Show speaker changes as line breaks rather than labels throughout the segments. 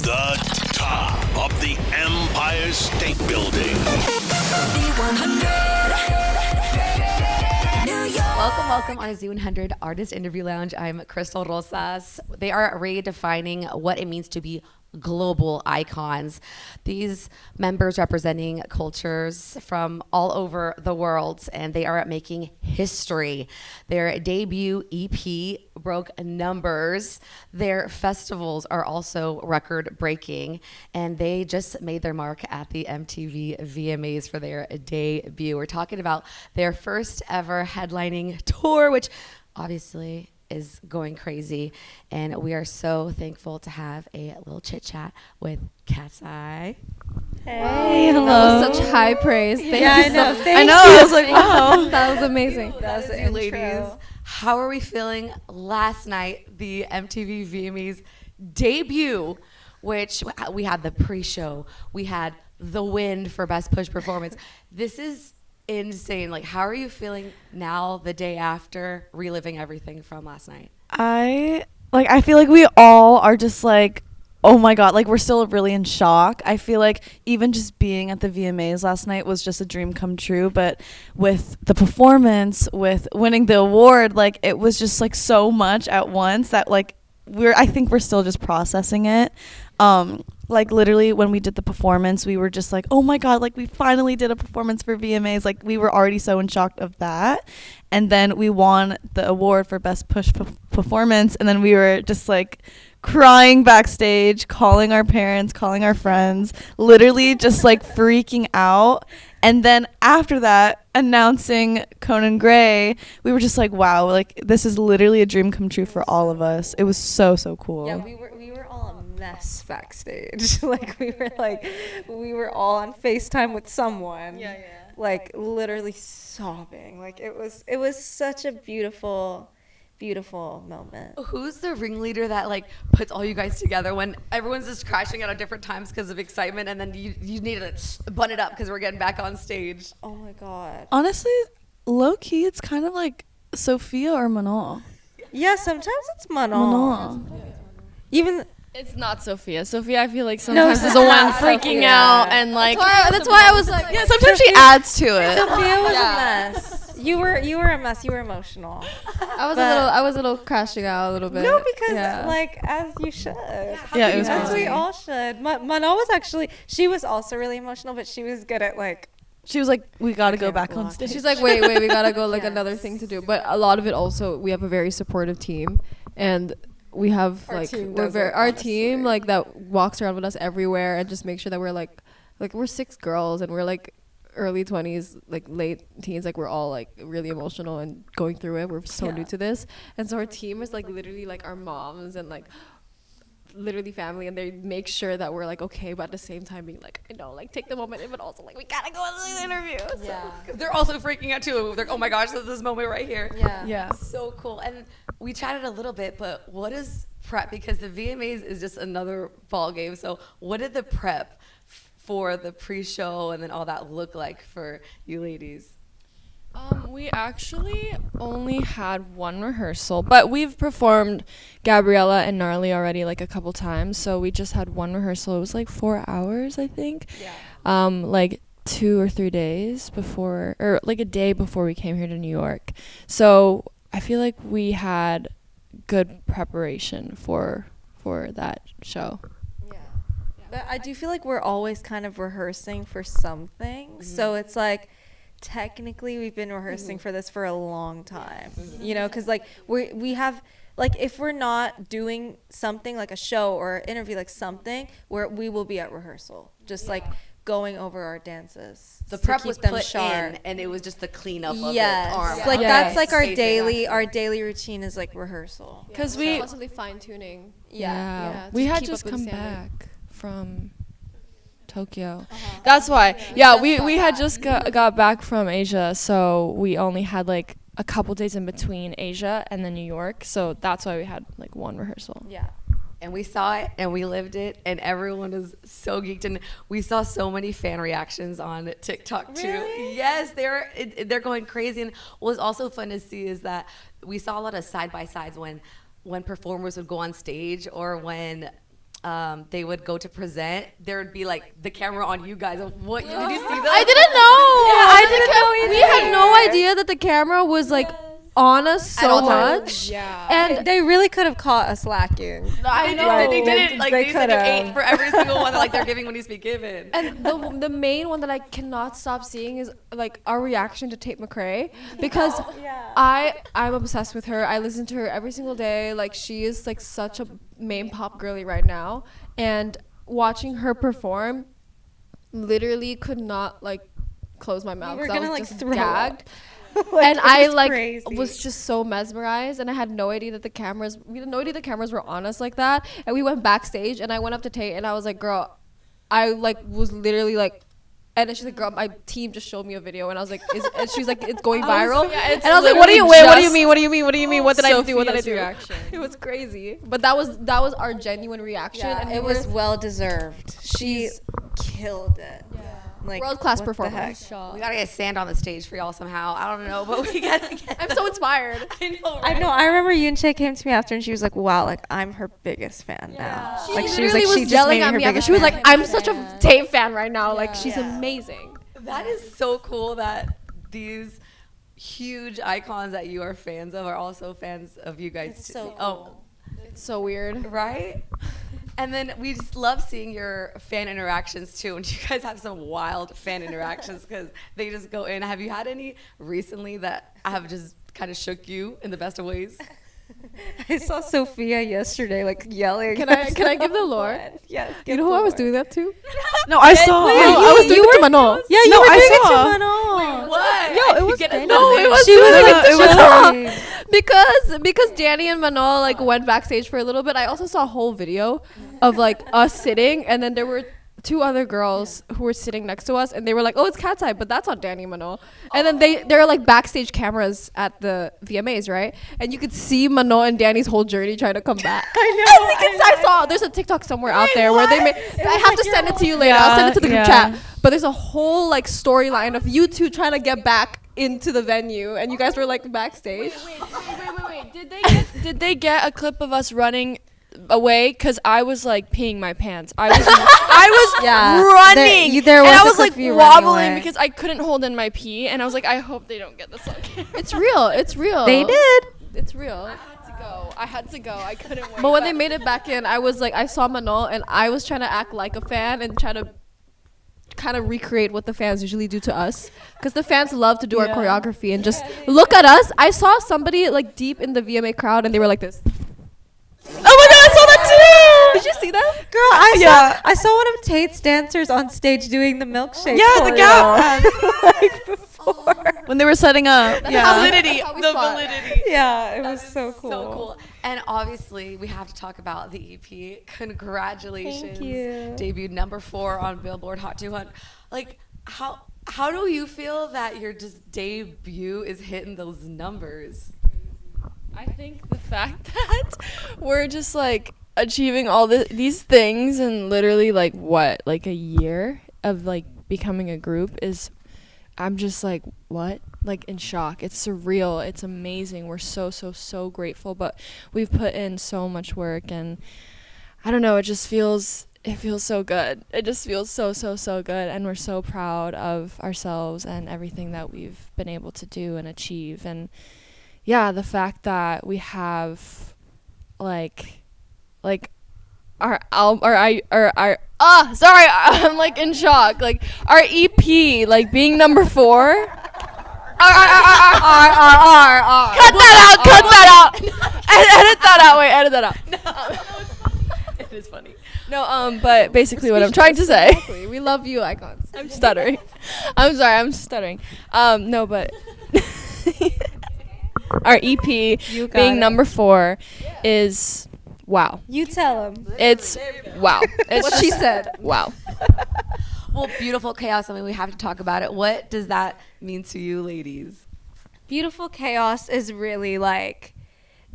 The top of the Empire State Building.
Welcome on a Z100 Artist Interview Lounge. I'm Crystal Rosas. They are redefining what it means to be global icons. These members representing cultures from all over the world, and they are making history. Their debut EP broke numbers. Their festivals are also record-breaking, and they just made their mark at the MTV VMAs for their debut. We're talking about their first ever headlining tour, which obviously is going crazy, and we are so thankful to have a little chit chat with KATSEYE.
Hey, hello.
That was such high praise. Thank you.
I know.
I know. I was like, wow, that was amazing.
That was you, ladies. How are we feeling last night? The MTV VMAs debut, which we had the pre-show, we had the win for Best Push Performance. This is insane. Like, how are you feeling now, the day after, reliving everything from last night?
I feel like we all are just like, oh my God, like we're still really in shock. I feel like even just being at the VMAs last night was just a dream come true, but with the performance, with winning the award, like it was just like so much at once that like I think we're still just processing it. Like literally when we did the performance, we were just like, oh my God, like we finally did a performance for VMAs. Like we were already so in shock of that. And then we won the award for Best Push Performance. And then we were just like crying backstage, calling our parents, calling our friends, literally just like freaking out. And then after that, announcing Conan Gray, we were just like, wow, like this is literally a dream come true for all of us. It was so cool.
Yeah, we were all a mess backstage. Like we were all on FaceTime with someone. Yeah. Like literally sobbing. Like it was such a beautiful moment.
Who's the ringleader that like puts all you guys together when everyone's just crashing out at different times because of excitement, and then you need to bun it up because we're getting back on stage?
Oh my God.
Honestly, low key, it's kind of like Sophia or Manal.
Yeah, sometimes it's Manal. Even
it's not Sophia. Sophia, I feel like sometimes is the one freaking out and like. That's why I was like.
Yeah, sometimes she adds to it.
Sophia was a mess. You were a mess. You were emotional.
I was a little crashing out a little bit.
No, because like as you should.
Yeah, it was
as we all should. Manal was actually, she was also really emotional, but she was good at like.
She was like, we gotta go back on stage.
She's like, wait, we gotta go like another thing to do. But a lot of it also, we have a very supportive team, and we have our team like that walks around with us everywhere and just make sure that we're like we're 6 girls and we're like early 20s, like late teens, like we're all like really emotional and going through it. We're so new to this, and so our team is like literally like our moms and like literally family, and they make sure that we're like okay, but at the same time being like, I know, like take the moment in, but also like we gotta go to the interview.
Yeah, because they're also freaking out too. They're like, oh my gosh, this moment right here.
Yeah.
So cool. And we chatted a little bit, but what is prep? Because the VMAs is just another ball game. So what did the prep for the pre-show and then all that look like for you ladies?
We actually only had one rehearsal, but we've performed Gabriella and Gnarly already like a couple times, so we just had one rehearsal. It was like 4 hours, I think. Yeah. Like 2 or 3 days before, or like a day before we came here to New York. So I feel like we had good preparation for that show.
Yeah. But I do feel like we're always kind of rehearsing for something. Mm-hmm. So it's like, technically we've been rehearsing for this for a long time, you know, because like we have like, if we're not doing something like a show or an interview, like something where we will be at rehearsal, just like going over our dances.
The prep was put in, and it was just the cleanup of the arm.
Like that's like our daily routine is like rehearsal,
because we constantly fine tuning. We had just come back from Tokyo. That's why. Yeah, we had just got back from Asia, so we only had like a couple days in between Asia and then New York, so that's why we had like one rehearsal.
Yeah.
And we saw it and we lived it, and everyone was so geeked, and we saw so many fan reactions on TikTok too.
Really?
Yes, they're going crazy. And what was also fun to see is that we saw a lot of side by sides when performers would go on stage, or when they would go to present, there would be like the camera on you guys. What did you see that?
I didn't know. I didn't know. We had no idea that the camera was like on us so much.
Yeah.
And
They really could have caught us lacking.
I know
Like,
they didn't. Like
they
they said
could've.
8 for every single one that like they're giving when he's be given.
And the main one that I cannot stop seeing is like our reaction to Tate McRae, because I'm obsessed with her. I listen to her every single day. Like she is like such a main pop girly right now, and watching her perform, literally could not like close my mouth.
were
'Cause I
gonna,
was
like,
just
throw
gagged.
Like,
And
it
I
was
like
crazy.
was just so mesmerized, and I had no idea that we had no idea the cameras were on us like that. And we went backstage, and I went up to Tate, and I was like, "Girl," I like was literally like, and then she's like, "Girl, my team just showed me a video," and I was like, and she's like, "It's going viral," and I was like, "What do you wait? What do you mean? What do you mean? What do you mean? What did I do? What did I do?"
Reaction.
It was crazy, but that was our genuine reaction,
Yeah,
and
it was well deserved. She killed it. Like
world-class
what the
performance.
heck?
We gotta get sand on the stage for y'all somehow. I don't know, but we gotta get.
I'm so inspired.
I know.
I
Right?
know. I remember Yoon Chae came to me after, and she was like, "Wow, like I'm her biggest fan now."
She
Like
literally was
she just
yelling
made
at
her
me after.
biggest
She was
fan.
like, "I'm such a Tate fan right now. Like she's amazing."
That is so cool that these huge icons that you are fans of are also fans of you guys.
It's so
Oh,
It's so weird.
right? And then we just love seeing your fan interactions too. And you guys have some wild fan interactions because they just go in. Have you had any recently that have just kind of shook you in the best of ways?
I saw Sophia yesterday, like yelling.
Can I give the lore?
Yes.
You know who I was doing that to?
No, I saw.
I was doing it to Manon.
Yeah, you
No,
were
I
doing it
saw.
to Manon.
What?
Yo, it was
Get
Danny.
No, it was
She was
doing
like,
it to
chilling.
Manon. Because Danny and Manon like went backstage for a little bit. I also saw a whole video of like us sitting, and then there were 2 other girls who were sitting next to us, and they were like, "Oh, it's KATSEYE," but that's not Danny and Manon. And then there are like backstage cameras at the VMAs, right? And you could see Manon and Danny's whole journey trying to come back. I saw there's a TikTok somewhere out there where they made. I have to send it to you later. I'll send it to the group chat. But there's a whole like storyline of you 2 trying to get back into the venue, and you guys were like backstage.
Wait. Did they get a clip of us running away? Because I was like peeing my pants. I was
Yeah,
running.
there was
and I
a
was
clip
like
of you running
wobbling
away.
because I couldn't hold in my pee. And I was like, I hope they don't get this on camera.
It's real. It's real.
They did.
It's real.
I had to go. I couldn't wait.
But when they made it back in, I was like, I saw Manon, and I was trying to act like a fan and try to kind of recreate what the fans usually do to us, because the fans love to do our choreography and just look at us. I saw somebody like deep in the VMA crowd, and they were like this.
Oh my god, I saw that too.
Did you see that?
Girl, I saw one of Tate's dancers on stage doing the milkshake.
Yeah, the
choreo.
gap.
like before.
When they were setting up.
Yeah.
Validity.
That's how we
The
spot.
validity.
Yeah, it
That
was
is
so cool.
So cool. And obviously, we have to talk about the EP. Congratulations.
Thank you.
Debuted number 4 on Billboard Hot 200. Like, how do you feel that your just debut is hitting those numbers?
I think the fact that we're just like achieving all these things in literally like like a year of like becoming a group is, I'm just like, what? Like in shock. It's surreal. It's amazing. We're so grateful, but we've put in so much work, and I don't know, it feels so good. It just feels so good, and we're so proud of ourselves and everything that we've been able to do and achieve. And yeah, the fact that we have like our album, sorry, I'm like in shock. Like our EP, like being number 4. Cut that out. Edit that out. Wait, edit that out.
It is funny.
No, but basically what I'm trying to say.
Exactly. We love you, icons.
I'm stuttering. I'm sorry, I'm stuttering. No, but our EP
You got
being
it.
number 4 is wow.
You tell him.
It's wow. It's
What she
just
said.
wow.
Well, Beautiful Chaos, I mean, we have to talk about it. What does that mean to you, ladies?
Beautiful Chaos is really like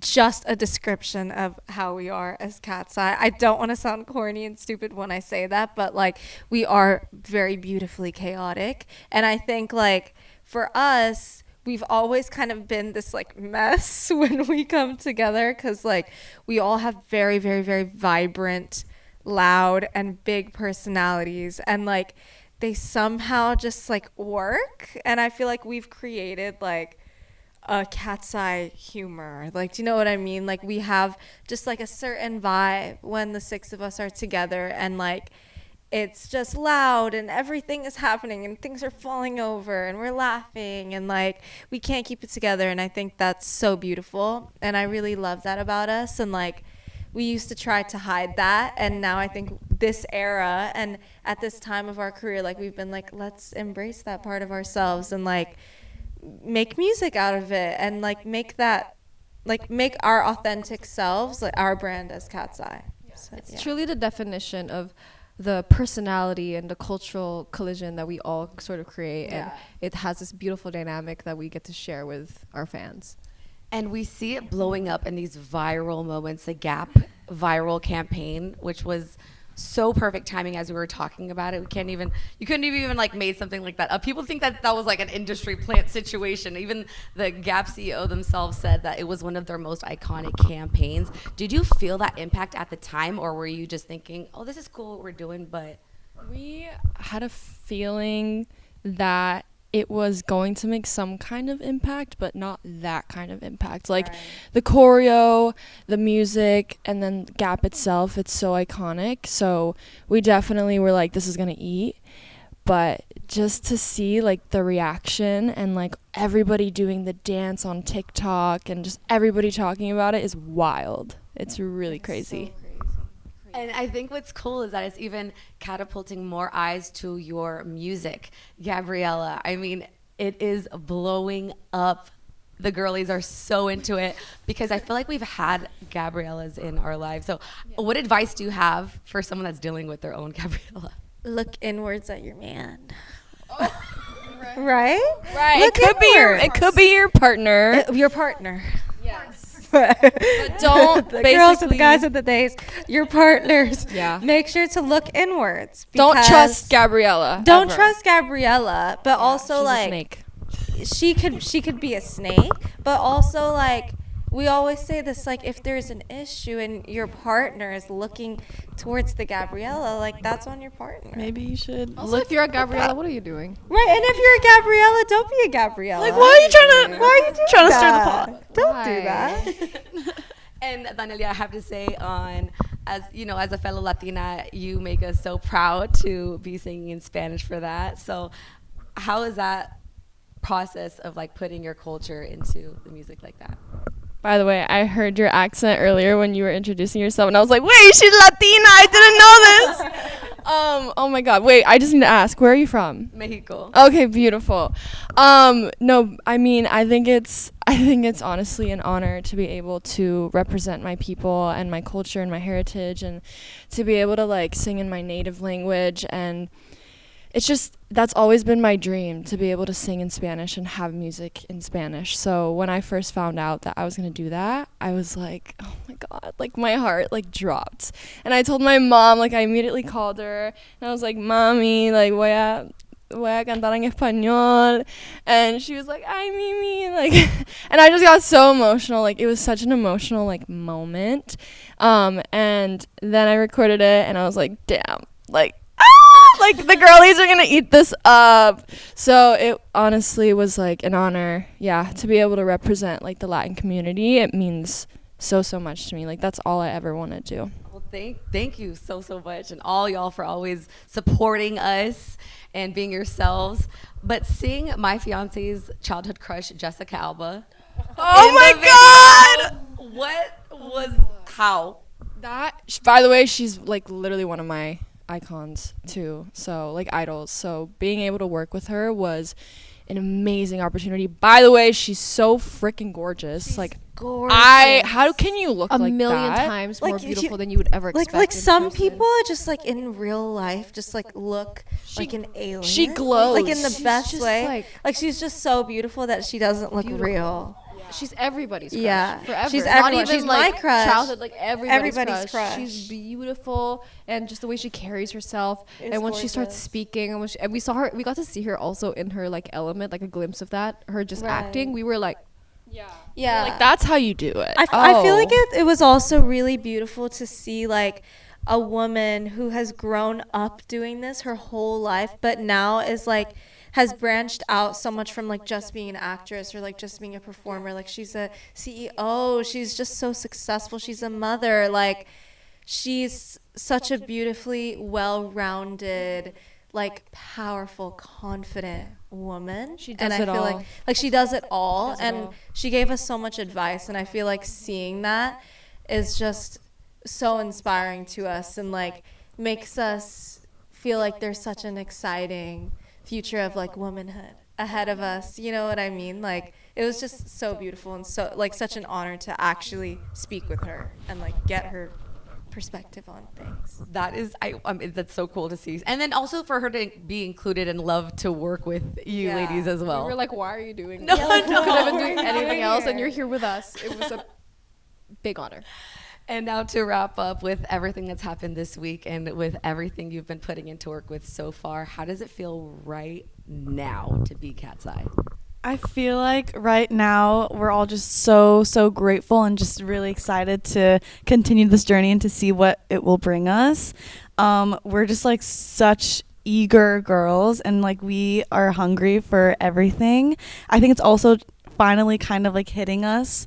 just a description of how we are as KATSEYE. I don't want to sound corny and stupid when I say that, but like we are very beautifully chaotic. And I think like for us, we've always kind of been this like mess when we come together, because like we all have very, very, very vibrant loud and big personalities, and like they somehow just like work. And I feel like we've created like a KATSEYE humor. Like, do you know what I mean? Like we have just like a certain vibe when the six of us are together, and like it's just loud and everything is happening and things are falling over and we're laughing and like we can't keep it together. And I think that's so beautiful, and I really love that about us. And like we used to try to hide that, and now I think this era and at this time of our career, like we've been like, let's embrace that part of ourselves and like make music out of it, and like make that, like make our authentic selves like our brand as KATSEYE. So,
It's truly the definition of the personality and the cultural collision that we all sort of create, and it has this beautiful dynamic that we get to share with our fans.
And we see it blowing up in these viral moments. The Gap viral campaign, which was so perfect timing as we were talking about it. You couldn't have even like made something like that up. People think that was like an industry plant situation. Even the Gap CEO themselves said that it was one of their most iconic campaigns. Did you feel that impact at the time, or were you just thinking, oh, this is cool what we're doing, but...
We had a feeling that it was going to make some kind of impact, but not that kind of impact. Like the choreo, the music, and then Gap itself, it's so iconic. So we definitely were like, this is going to eat. But just to see like the reaction and like everybody doing the dance on TikTok and just everybody talking about it is wild. It's really crazy.
And I think what's cool is that it's even catapulting more eyes to your music, Gabriella. I mean, it is blowing up. The girlies are so into it because I feel like we've had Gabriellas in our lives. So what advice do you have for someone that's dealing with their own Gabriella?
look inwards at your man. Right?
Right.
Look
It could be your partner.
Your partner.
Yes. But don't
The
basically
girls and the guys and the days, your partners.
Yeah.
Make sure to look inwards.
Don't
because
trust Gabriella.
Don't
ever.
trust Gabriella, but also
She's a
like
snake.
she could be a snake, but also like we always say this, like if there's an issue and your partner is looking towards the Gabriella, like that's on your partner.
Maybe you should
Also,
look.
if you're a Gabriella, what are you doing?
Right, and if you're a Gabriella, don't be a Gabriella.
Like, why are you
Why are you doing
trying to stir the
that?
pot?
Don't do
Why?
that.
And Danelia, I have to say, as you know, as a fellow Latina, you make us so proud to be singing in Spanish for that. So, how is that process of like putting your culture into the music like that?
By the way, I heard your accent earlier when you were introducing yourself, and I was like, wait, she's Latina. I didn't know this. Oh my God. Wait, I just need to ask, where are you from?
Mexico.
Okay, beautiful. No, I mean, I think it's honestly an honor to be able to represent my people and my culture and my heritage, and to be able to like sing in my native language. And it's just, that's always been my dream, to be able to sing in Spanish and have music in Spanish. So when I first found out that I was going to do that, I was like, oh my God, like my heart like dropped. And I told my mom, like I immediately called her and I was like, Mommy, like voy a cantar en español. And she was like, ay, Mimi, like, and I just got so emotional. Like it was such an emotional like moment. And then I recorded it and I was like, damn, like, like the girlies are gonna eat this up. So it honestly was like an honor, to be able to represent like the Latin community. It means so much to me. Like that's all I ever want to do.
Well, thank you so much, and all y'all for always supporting us and being yourselves. But seeing my fiance's childhood crush, Jessica Alba.
Oh my God!
How?
By the way, she's like literally one of my icons too, so like idols. So being able to work with her was an amazing opportunity. By the way, she's so freaking gorgeous. She's like
gorgeous.
How can you look
A
like
million
that?
times
Like,
more
you-
beautiful than you would ever expect.
Like
in
some
person.
people just like in real life just like look like an alien.
she glows.
like in the
She's
best
just,
way. Like she's just so beautiful that she doesn't look
Beautiful.
real.
She's everybody's crush.
Yeah.
Forever.
She's
Not
everyone.
even
She's
like
my crush.
childhood, like everybody's
crush.
She's beautiful, and just the way she carries herself,
It's
and when she starts
gorgeous.
speaking, and we got to see her also in her like element, like a glimpse of that, her just
Right.
acting. We were like,
Yeah.
Like that's how you do it.
I feel like it was also really beautiful to see like a woman who has grown up doing this her whole life, but now is like has branched out so much from like just being an actress or like just being a performer. Like she's a CEO, she's just so successful, she's a mother, like she's such a beautifully well-rounded, like powerful, confident woman.
She does
and
it
I feel
all.
like she does it all,
Does it
and
all.
she gave us so much advice, and I feel like seeing that is just so inspiring to us and like makes us feel like there's such an exciting future of like womanhood ahead of us. You know what I mean? Like it was just so beautiful and so like such an honor to actually speak with her and like get her perspective on things.
That is, that's so cool to see. And then also for her to be included and love to work with you
Yeah.
ladies as well.
We were like, why are you doing
No,
this?
no.
You could have been doing
Why are you
anything else, and
here?
you're here with us. It was a big honor.
And now to wrap up with everything that's happened this week and with everything you've been putting into work with so far, how does it feel right now to be KATSEYE?
I feel like right now we're all just so grateful and just really excited to continue this journey and to see what it will bring us. We're just like such eager girls, and like we are hungry for everything. I think it's also finally kind of like hitting us,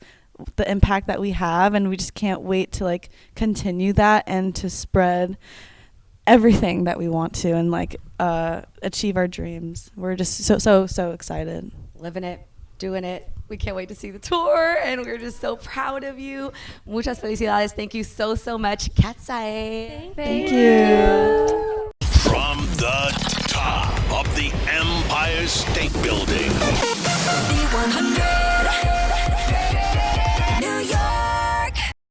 the impact that we have, and we just can't wait to like continue that and to spread everything that we want to and like achieve our dreams. We're just so excited.
Living it, doing it. We can't wait to see the tour, and we're just so proud of you. Muchas felicidades. Thank you so much, KATSEYE.
Thank you.
From the top of the Empire State Building.
Z100.